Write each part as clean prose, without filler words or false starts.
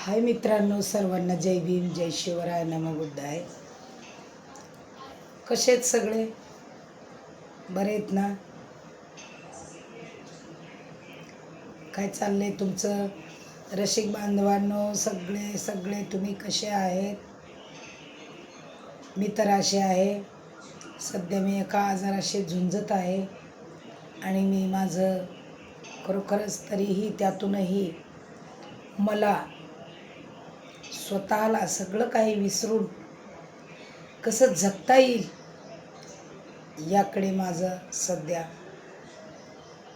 हाय मित्रांनो, सर्वांना जय भीम, जय शिवराय, नमो बुद्धाय. कसे आहेत सगळे? बरे आहेत ना? काय चाललंय तुमचं? रसिक बांधवांनो, सगळे सगळे तुम्ही कसे आहेत? मी तर असे आहे. सध्या मी एका आजाराशी झुंजत आहे आणि मी माझं खरोखरच तरीही त्यातूनही मला स्वतःला सगळं काही विसरून कसं जगता येईल याकडे माझं सध्या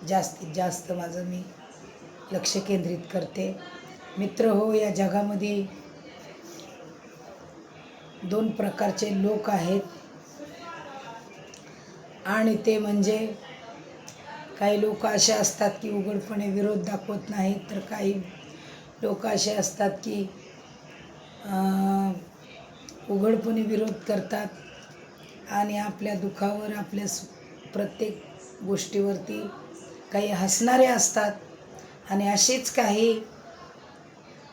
जास्तीत जास्त माझं मी लक्ष केंद्रित करते. मित्र हो, या जगामध्ये दोन प्रकारचे लोक आहेत आणि ते म्हणजे काही लोक असे असतात की उघडपणे विरोध दाखवत नाहीत, तर काही लोक असे असतात की उघडपणे विरोध करतात आणि आपल्या दुःखावर, आपल्या प्रत्येक गोष्टीवरती काही हसणारे असतात. आणि असेच काही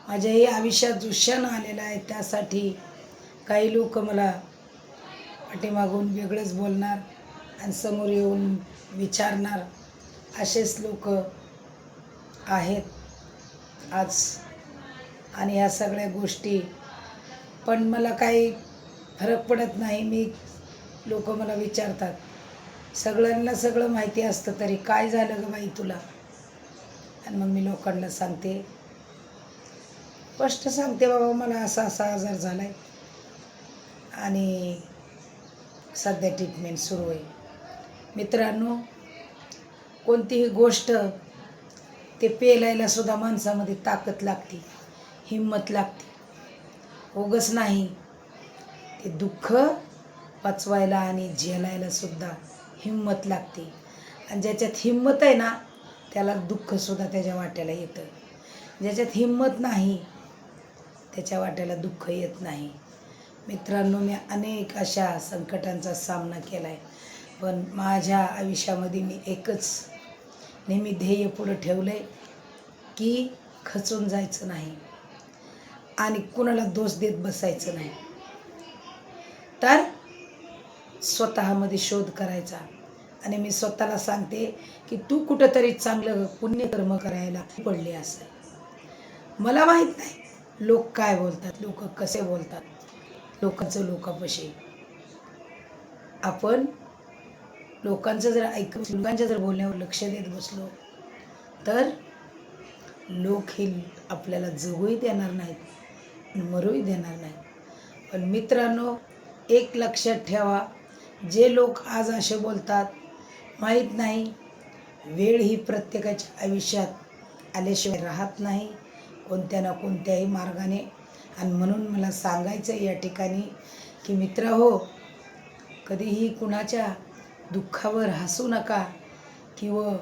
माझ्याही आयुष्यात जो क्षण आलेला आहे त्यासाठी काही लोक मला पाठीमागून वेगळंच बोलणार आणि समोर येऊन विचारणार, असेच लोक आहेत आज. आणि ह्या सगळ्या गोष्टी पण मला काही फरक पडत नाही. लोक मला विचारतात, सगळ्यांना सगळं माहिती असतं तरी काय झालं ग बाई तुला? आणि मग मी लोकांना सांगते, स्पष्ट सांगते, बाबा मला असा असा आजार झाला आहे आणि सध्या ट्रीटमेंट सुरू आहे. मित्रांनो, कोणतीही गोष्ट ते पेलायला सुद्धा माणसामध्ये ताकद लागते, हिंमत लागते. उगाच नाही, ते दुःख पचवायला आणि झेलायला सुद्धा हिंमत लागते. आणि ज्याच्यात हिंमत आहे ना, त्याला दुःखसुद्धा त्याच्या वाट्याला येतं. ज्याच्यात हिंमत नाही त्याच्या वाट्याला दुःख येत नाही. मित्रांनो, मी अनेक अशा संकटांचा सामना केला आहे, पण माझ्या आयुष्यामध्ये मी एकच नेहमी ध्येय पुढं ठेवलं आहे की खचून जायचं नाही आणि कुणाला दोष देत बसायचं नाही, तर स्वतःमध्ये शोध करायचा. आणि मी स्वतःला सांगते की तू कुठंतरी चांगलं पुण्यकर्म करायला पडले असेल. मला माहीत नाही लोक काय बोलतात, लोक कसे बोलतात. लोकांचं लोकांपाशी आपण लोकांचं जर लोकांच्या जर बोलण्यावर लक्ष देत बसलो तर लोक हे आपल्याला जगूही देणार नाहीत, मरूही देणार नाहीत. पण मित्रांनो, एक लक्षात ठेवा, जे लोक आज असे बोलतात, माहीत नाही वेळ ही प्रत्येकाच्या आयुष्यात आल्याशिवाय राहत नाही, कोणत्या ना कोणत्याही मार्गाने. आणि म्हणून मला सांगायचं या ठिकाणी की मित्र हो, कधीही कुणाच्या दुःखावर हसू नका किंवा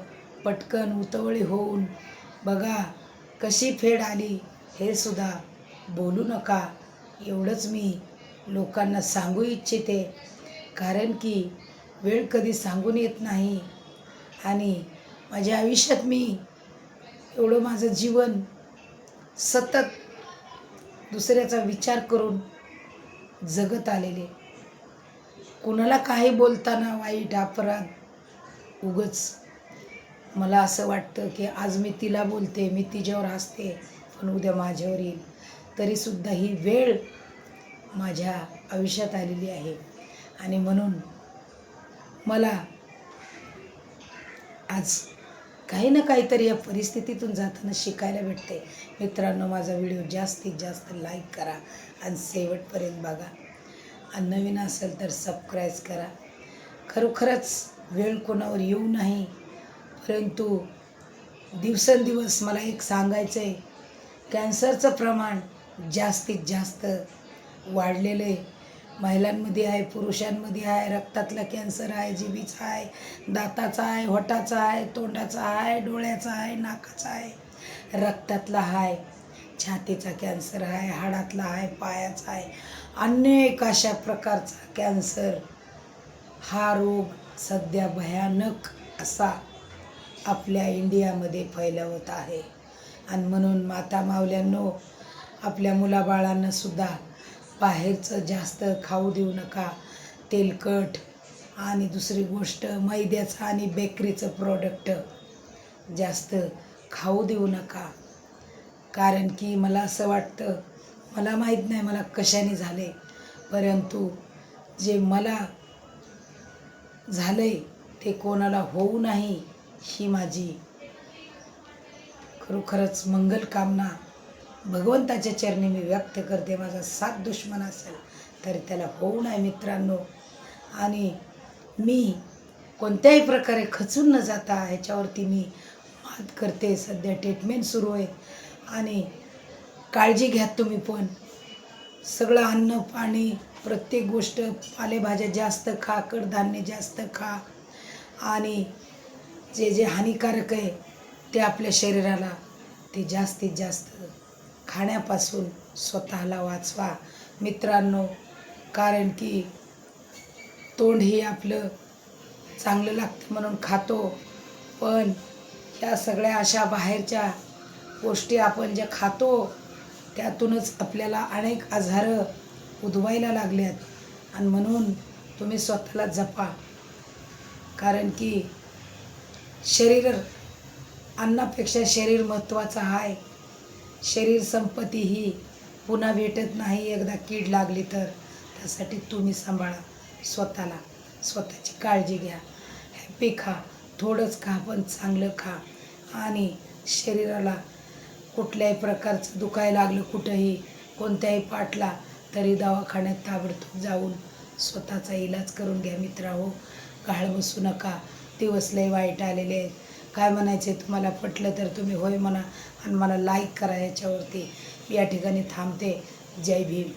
पटकन उतावळे होऊन बघा कशी फेड आली हे सुद्धा बोलू नका. एवढंच मी लोकांना सांगू इच्छिते, कारण की वेळ कधी सांगून येत नाही. आणि माझ्या आयुष्यात मी एवढं माझं जीवन सतत दुसऱ्याचा विचार करून जगत आलेले. कुणाला काही बोलताना वाईट अपराध उगच मला असं वाटतं की आज मी तिला बोलते, मी तिच्यावर हसते, पण उद्या माझ्यावर येईल. तरीसुद्धा ही वेळ माझ्या आयुष्यात आलेली आहे आणि म्हणून मला आज काही ना काहीतरी या परिस्थितीतून जाताना शिकायला भेटते. मित्रांनो, माझा व्हिडिओ जास्तीत जास्त लाईक करा आणि शेवटपर्यंत बघा. आणि नवीन असेल तर सबस्क्राईब करा. खरोखरच वेळ कोणावर येऊ नाही, परंतु दिवसेंदिवस मला एक सांगायचं आहे, कॅन्सरचं प्रमाण जास्तीत जास्त वाढलेलं आहे. महिलांमध्ये आहे, पुरुषांमध्ये आहे. रक्तातला कॅन्सर आहे, जिभेचा आहे, दाताचा आहे, होठाचा आहे, तोंडाचा आहे, डोळ्याचा आहे, नाकाचा आहे, रक्तातला आहे, छातीचा कॅन्सर आहे, हाडातला आहे, पायाचा आहे. अनेक अशा प्रकारचा कॅन्सर हा रोग सध्या भयानक असा आपल्या इंडियामध्ये फैलावत आहे. आणि म्हणून माता मावल्यांनो, आपल्या मुलाबाळांना सुद्धा बाहेरचं जास्त खाऊ देऊ नका. तेलकट आणि दुसरी गोष्ट मैद्याचं आणि बेकरीचं प्रोडक्ट जास्त खाऊ देऊ नका. कारण की मला असं वाटतं, मला माहीत नाही मला कशाने झाले, परंतु जे मला झालंय ते कोणाला होऊ नाही ही माझी खरोखरच मंगल कामना भगवंताच्या चरणी मी व्यक्त करते. माझा सात दुश्मन असेल तरी त्याला होऊ नये मित्रांनो. आणि मी कोणत्याही प्रकारे खचून न जाता ह्याच्यावरती मी मात करते. सध्या ट्रीटमेंट सुरू आहे आणि काळजी घ्या तुम्ही पण. सगळं अन्न पाणी प्रत्येक गोष्ट पालेभाज्या जास्त खा, कडधान्य जास्त खा आणि जे जे हानिकारक आहे ते आपल्या शरीराला ते जास्तीत जास्त खाण्यापासून स्वतःला वाचवा मित्रांनो. कारण की तोंड हे आपलं चांगलं लागतं म्हणून खातो, पण ह्या सगळ्या अशा बाहेरच्या गोष्टी आपण ज्या खातो त्यातूनच आपल्याला अनेक आजार उद्भवायला लागल्यात. आणि म्हणून तुम्ही स्वतःला जपा. कारण की शरीर अन्नापेक्षा शरीर महत्त्वाचं आहे. शरीर संपत्ती ही पुन्हा भेटत नाही एकदा कीड लागली तर. त्यासाठी तुम्ही सांभाळा स्वतःला, स्वतःची काळजी घ्या. हॅपी खा, थोडंच खा पण चांगलं खा. आणि शरीराला कुठल्याही प्रकारचं दुखायला लागलं कुठंही कोणत्याही पाठला तरी दवाखान्यात ताबडतोब जाऊन स्वतःचा इलाज करून घ्या मित्रांनो. घाळ बसू नका. दिवस लय वाईट आलेले आहेत. काय म्हणायचं आहे तुम्हाला? पटलं तर तुम्ही होय म्हणा आणि मला लाईक करा. याच्यावरती या ठिकाणी थांबते. जय भीम.